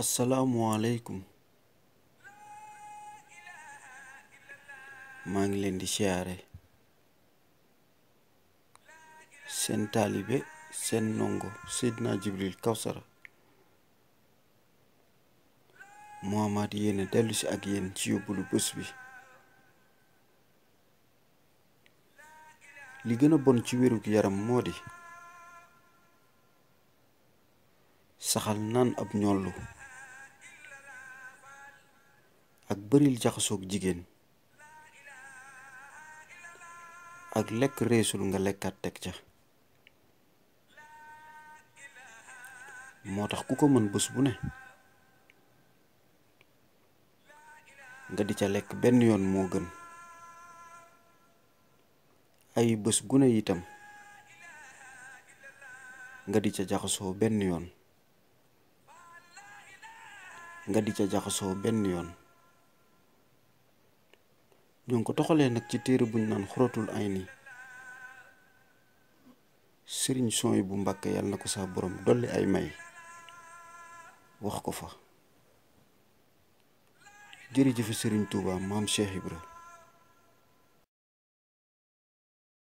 asalaamualeykum maa ngi leen di siyaare seen taalibe seen ndongo Seydina Jibril Kawsara Muhammad yéene dellu si ak yéen ci yóbbulu bés bi. li gën a bon ci wérug yaram moo di saxal naan ab ñollu ak bëril jaxasoog jigéen ak lekk reesul nga lekkaat teg ca. moo tax ku ko mën bés bu ne nga di ca lekk benn yoon moo gën. ay bés gu ne itam nga di ca jaxasoo benn yoon ñoo ngi ko toxalee nag ci téere buñ naan xuratul ay ni sëriñ Sooy bu Mbàkke yàlla na ko sa borom dolli ay may wax ko fa. jërëjëfe sëriñ Tuuba maam Cheikh Ibra